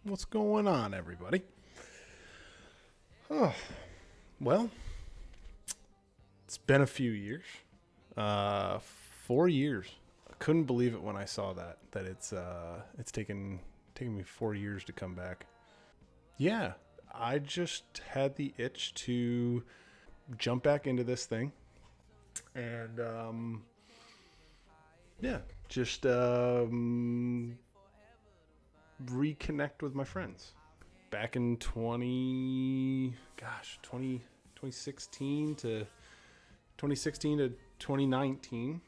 What's going on, everybody? Oh, well, it's been a few years. 4 years. I couldn't believe it when I saw that it's taken me 4 years to come back. Yeah, I just had the itch to jump back into this thing, and yeah, just reconnect with my friends. Back in 2016 to 2019,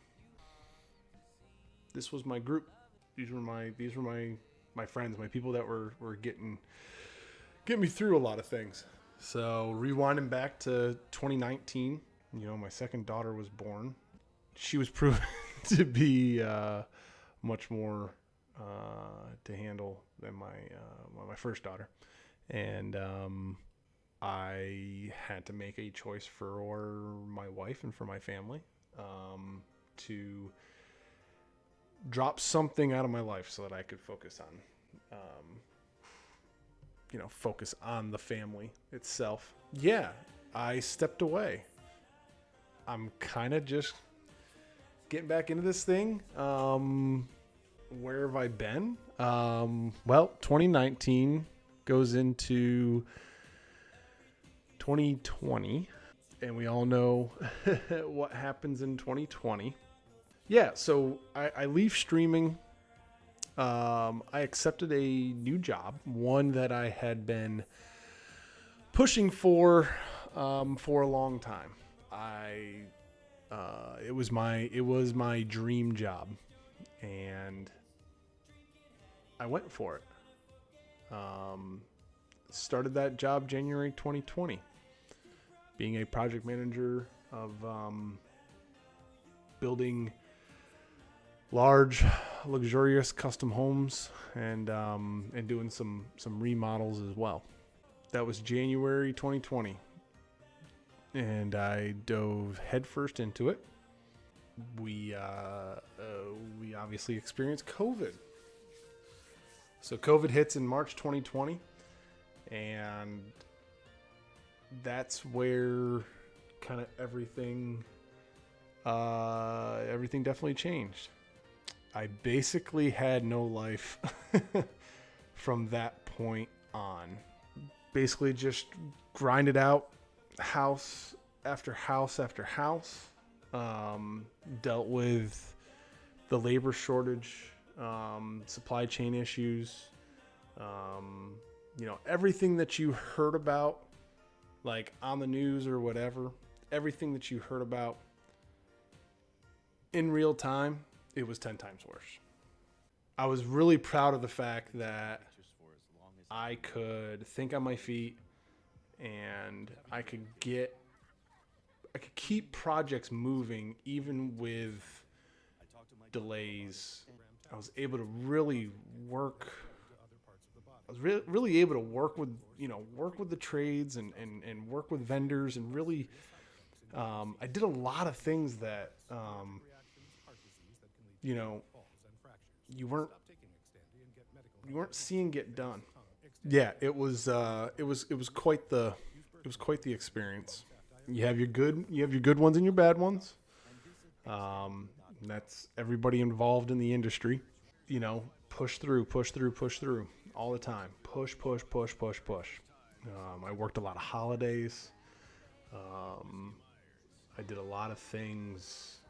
this was my group. These were my friends, my people that were getting me through a lot of things. So rewinding back to 2019, my second daughter was born. She was proven to be much more to handle than my first daughter, and I had to make a choice for my wife and for my family to drop something out of my life so that I could focus on the family itself. Yeah, I stepped away. I'm kind of just getting back into this thing. Where have I been? 2019 goes into 2020, and we all know what happens in 2020. Yeah, so I leave streaming. I accepted a new job, one that I had been pushing for a long time. It was my dream job, and I went for it. Started that job January 2020, being a project manager of building large, luxurious custom homes and doing some remodels as well. That was January 2020, and I dove headfirst into it. We obviously experienced COVID. So COVID hits in March 2020, and that's where kind of everything definitely changed. I basically had no life from that point on. Basically just grinded out house after house after house. Dealt with the labor shortage, supply chain issues, everything that you heard about, like on the news or whatever, everything that you heard about in real time, it was 10 times worse. I was really proud of the fact that I could think on my feet, and I could keep projects moving even with delays. I was able to really work. I was really able to work with the trades and work with vendors, and really I did a lot of things that you weren't seeing get done. Yeah, it was quite the experience. You have your good ones and your bad ones. That's everybody involved in the industry. Push through all the time. Push. I worked a lot of holidays. I did a lot of things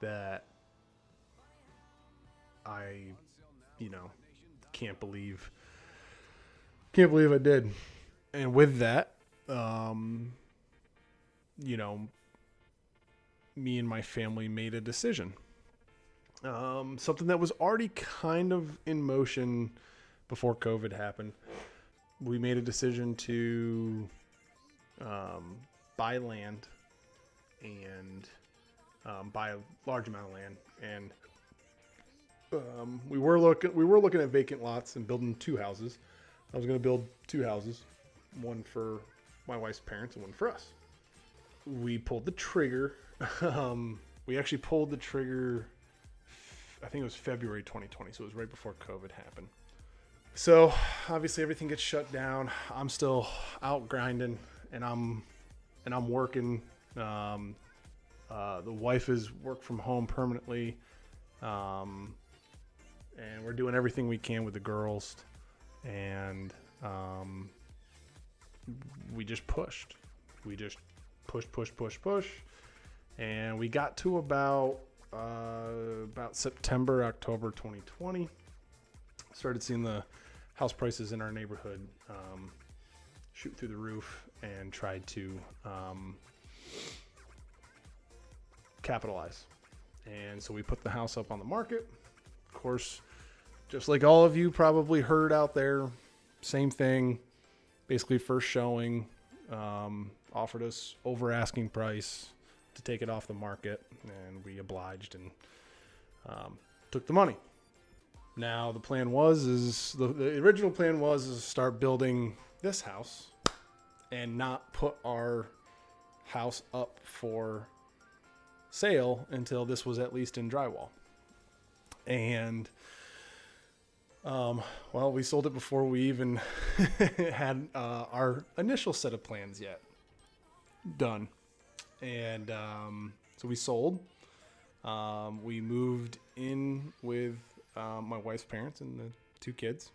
that I, can't believe I did. And with that, me and my family made a decision. Something that was already kind of in motion before COVID happened. We made a decision to buy land and buy a large amount of land, and we were looking at vacant lots and building two houses. I was going to build two houses, one for my wife's parents and one for us. We pulled the trigger. We actually pulled the trigger, I think it was February 2020, so it was right before COVID happened. So obviously everything gets shut down. I'm still out grinding, and I'm working. The wife is work from home permanently, and we're doing everything we can with the girls, and we just pushed. We just push, and we got to about September, October 2020. Started seeing the house prices in our neighborhood shoot through the roof, and tried to capitalize. And so we put the house up on the market. Of course, just like all of you probably heard out there, same thing. Basically, first showing, offered us over asking price to take it off the market, and we obliged and took the money. Now the plan the original plan was to start building this house and not put our house up for sale until this was at least in drywall. And well, we sold it before we even had our initial set of plans yet done. And so we sold. We moved in with my wife's parents and the 2 kids.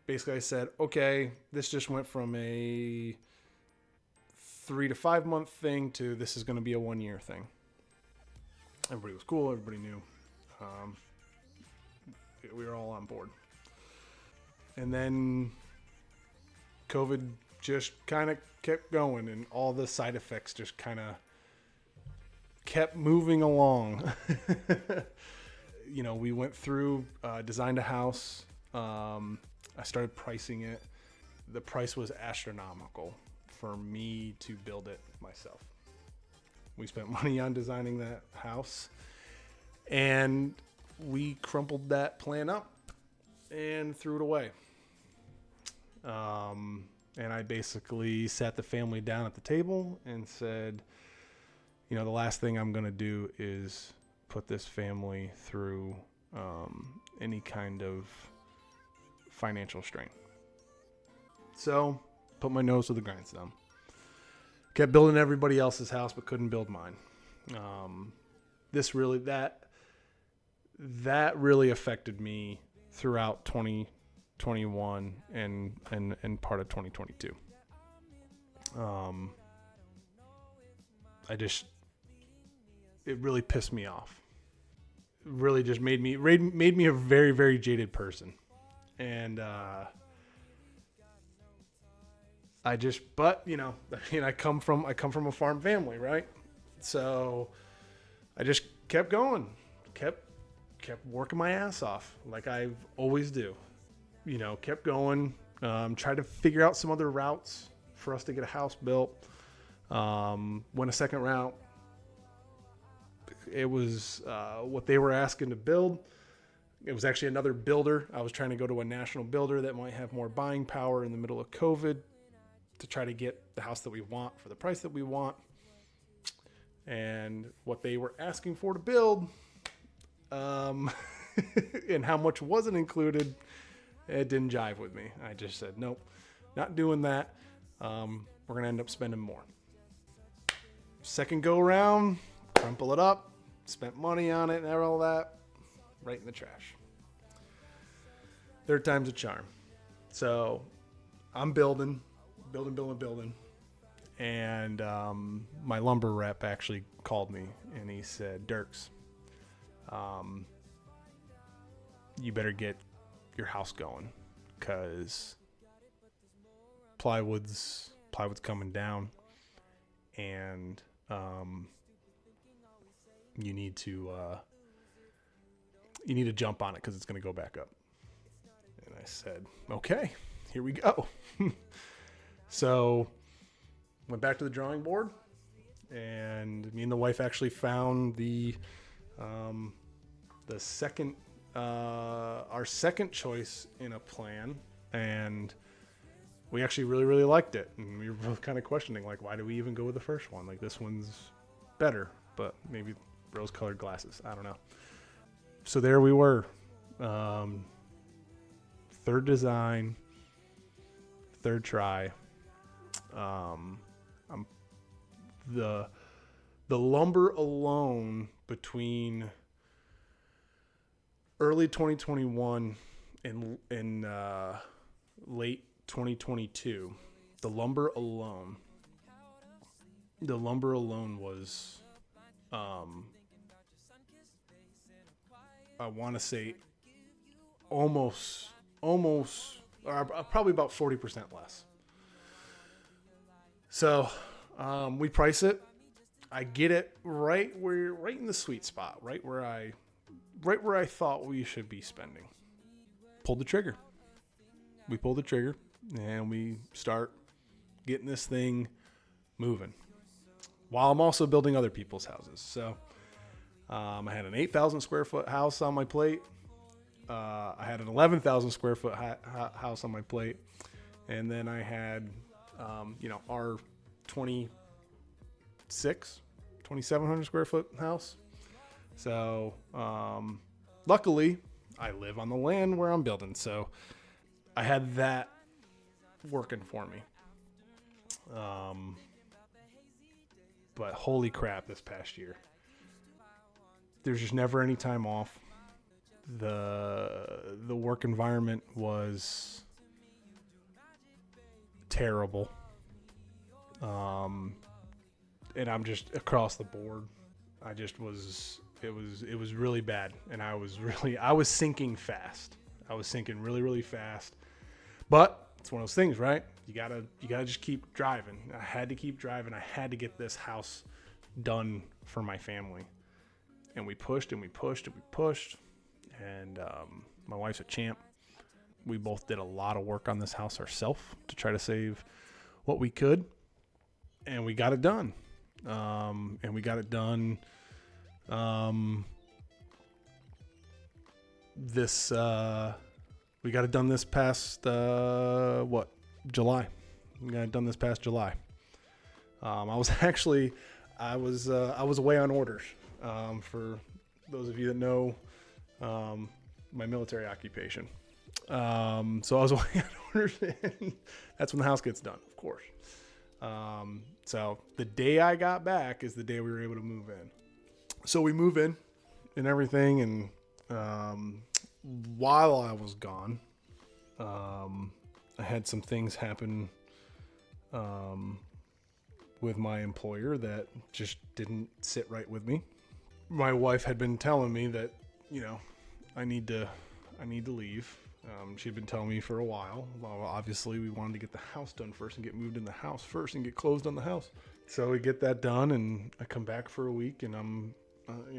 Basically, I said, okay, this just went from a 3 to 5 month thing to this is going to be a 1 year thing. Everybody was cool. Everybody knew. We were all on board. And then COVID just kind of kept going, and all the side effects just kind of kept moving along. We went through, designed a house. I started pricing it. The price was astronomical for me to build it myself. We spent money on designing that house, and we crumpled that plan up and threw it away. And I basically sat the family down at the table and said, the last thing I'm going to do is put this family through any kind of financial strain. So, put my nose to the grindstone. Kept building everybody else's house, but couldn't build mine. That really affected me throughout 2021 and part of 2022. It really pissed me off. It really just made me a very, very jaded person. And I come from a farm family, right? So I just kept going, kept working my ass off like I always do. Kept going, tried to figure out some other routes for us to get a house built. Went a second route. It was what they were asking to build. It was actually another builder. I was trying to go to a national builder that might have more buying power in the middle of COVID to try to get the house that we want for the price that we want. And what they were asking for to build, and how much wasn't included, it didn't jive with me. I just said, nope, not doing that. We're going to end up spending more. Second go around, crumple it up, spent money on it and all that, right in the trash. Third time's a charm. So I'm building. And my lumber rep actually called me and he said, Derks, you better get your house going because plywood's coming down, and you need to jump on it because it's going to go back up. And I said, okay, here we go. So went back to the drawing board, and me and the wife actually found our second choice in a plan, and we actually really, really liked it. And we were both kind of questioning, like, why do we even go with the first one? Like, this one's better, but maybe rose-colored glasses. I don't know. So there we were, third design, third try. I'm the lumber alone between early 2021 and late 2022. The lumber alone was, I want to say almost, probably about 40% less. So, we price it. I get it right in the sweet spot, right where I thought we should be spending. Pulled the trigger. We pulled the trigger and we start getting this thing moving while I'm also building other people's houses. So, I had an 8,000 square foot house on my plate. I had an 11,000 square foot house on my plate. And then I had, our 2,700 square foot house. So, luckily I live on the land where I'm building. So I had that working for me. But holy crap, this past year, there's just never any time off. The work environment was terrible. And I'm just across the board. It was really bad. And I was sinking fast. I was sinking really, really fast. But it's one of those things, right? You gotta just keep driving. I had to keep driving. I had to get this house done for my family. And we pushed and we pushed and we pushed. And my wife's a champ. We both did a lot of work on this house ourselves to try to save what we could. And we got it done. We got it done this past July. We got it done this past July. I was away on orders. For those of you that know my military occupation. So I was away on orders, and that's when the house gets done, of course. So the day I got back is the day we were able to move in. So we move in and everything. And, while I was gone, I had some things happen, with my employer that just didn't sit right with me. My wife had been telling me that, I need to leave. She'd been telling me for a while. Well, obviously we wanted to get the house done first and get moved in the house first and get closed on the house. So we get that done, and I come back for a week, and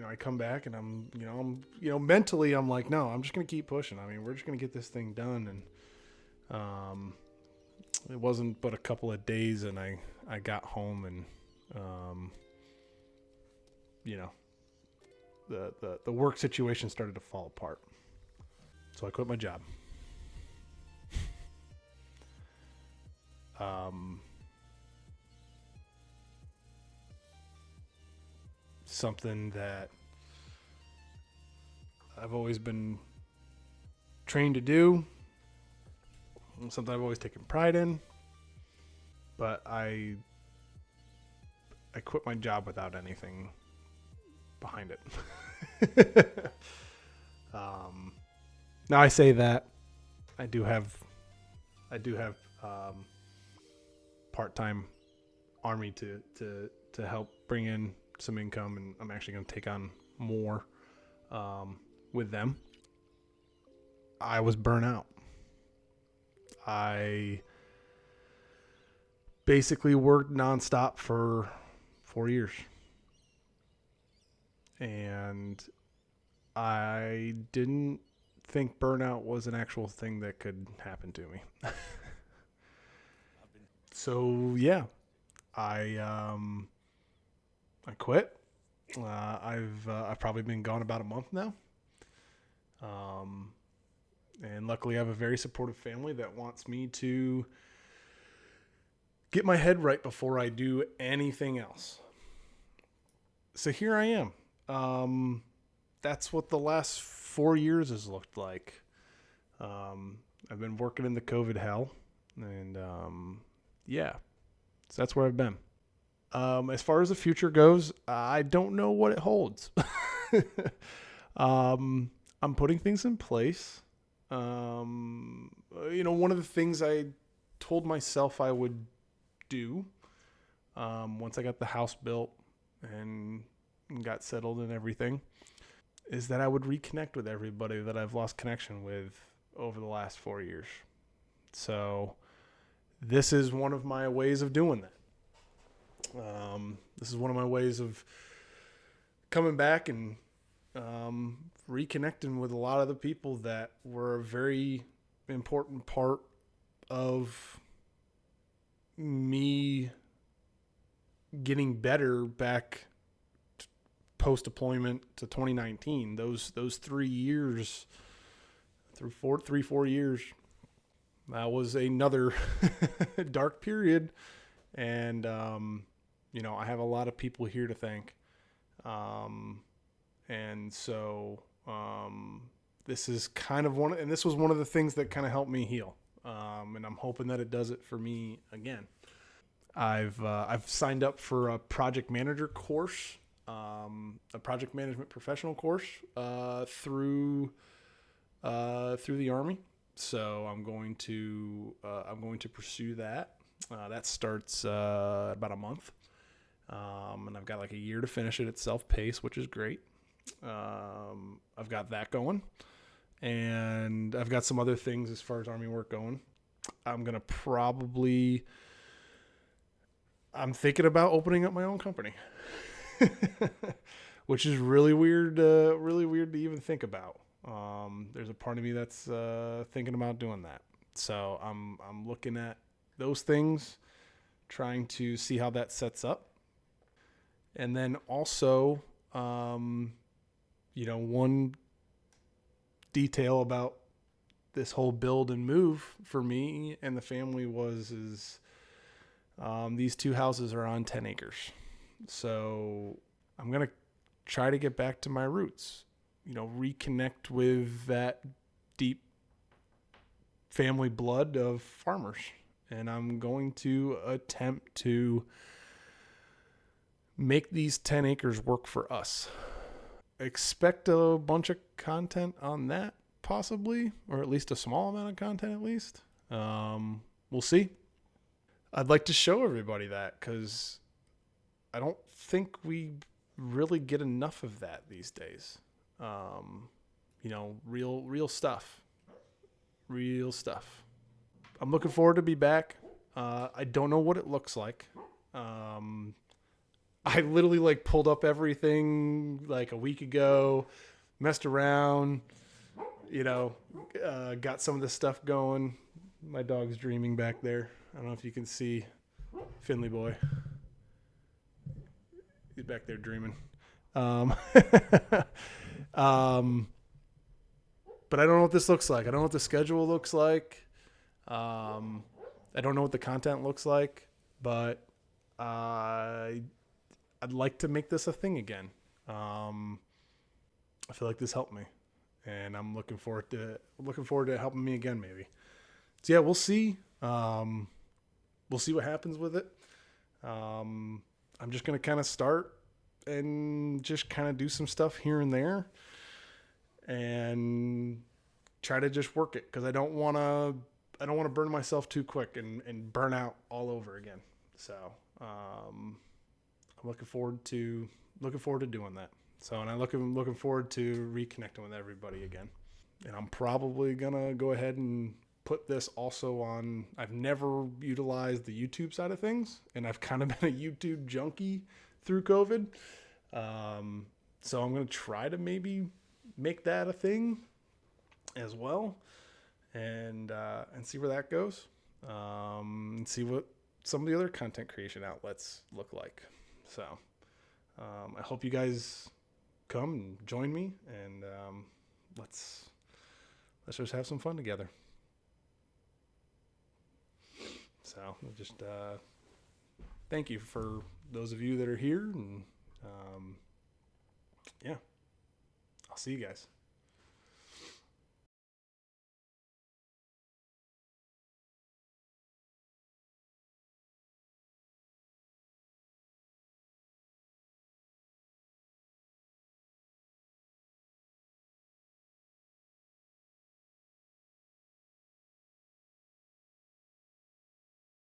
I come back and I'm mentally I'm like, no, I'm just going to keep pushing. I mean, we're just going to get this thing done. And, it wasn't but a couple of days, and I got home, and, the work situation started to fall apart. So I quit my job. Something that I've always been trained to do, something I've always taken pride in, but I quit my job without anything behind it. Now I say that I do have part-time army to help bring in some income, and I'm actually going to take on more with them. I was burnt out. I basically worked nonstop for 4 years. And I didn't think burnout was an actual thing that could happen to me. So yeah, I quit. I've probably been gone about a month now. And luckily I have a very supportive family that wants me to get my head right before I do anything else. So here I am. That's what the last 4 years has looked like. I've been working in the COVID hell, and yeah, so that's where I've been. As far as the future goes, I don't know what it holds. I'm putting things in place. One of the things I told myself I would do once I got the house built and got settled and everything is that I would reconnect with everybody that I've lost connection with over the last 4 years. So this is one of my ways of doing that. This is one of my ways of coming back and reconnecting with a lot of the people that were a very important part of me getting better back post-deployment to 2019. Those 3 years, through 4 years, that was another dark period. And, I have a lot of people here to thank. And so this is kind of this was one of the things that kind of helped me heal. And I'm hoping that it does it for me again. I've signed up for a project manager course, a project management professional course, through the Army. So I'm going to pursue that. That starts about a month. And I've got like a year to finish it. It's self-paced, which is great. I've got that going, and I've got some other things as far as Army work going. I'm thinking about opening up my own company, which is really weird to even think about. There's a part of me that's thinking about doing that. So I'm looking at those things, trying to see how that sets up. And then also, one detail about this whole build and move for me and the family is these 2 houses are on 10 acres. So I'm going to try to get back to my roots, reconnect with that deep family blood of farmers. And I'm going to attempt to make these 10 acres work for us. Expect a bunch of content on that, possibly, or at least a small amount of content at least. We'll see. I'd like to show everybody that because I don't think we really get enough of that these days. Real stuff. Real stuff. I'm looking forward to be back. I don't know what it looks like. I literally pulled up everything a week ago, messed around, got some of this stuff going. My dog's dreaming back there. I don't know if you can see Finley boy. He's back there dreaming. But I don't know what this looks like. I don't know what the schedule looks like. I don't know what the content looks like, but I'd like to make this a thing again. I feel like this helped me, and I'm looking forward to it helping me again, maybe. So yeah, we'll see. We'll see what happens with it. I'm just gonna kind of start and just kind of do some stuff here and there, and try to just work it because I don't want to burn myself too quick and burn out all over again. So I'm looking forward to doing that. So, and I'm looking forward to reconnecting with everybody again. And I'm probably gonna go ahead and put this also on. I've never utilized the YouTube side of things, and I've kind of been a YouTube junkie through COVID. So I'm gonna try to maybe make that a thing as well, and see where that goes, and see what some of the other content creation outlets look like. So I hope you guys come and join me, and let's just have some fun together. So just thank you for those of you that are here, and yeah, I'll see you guys.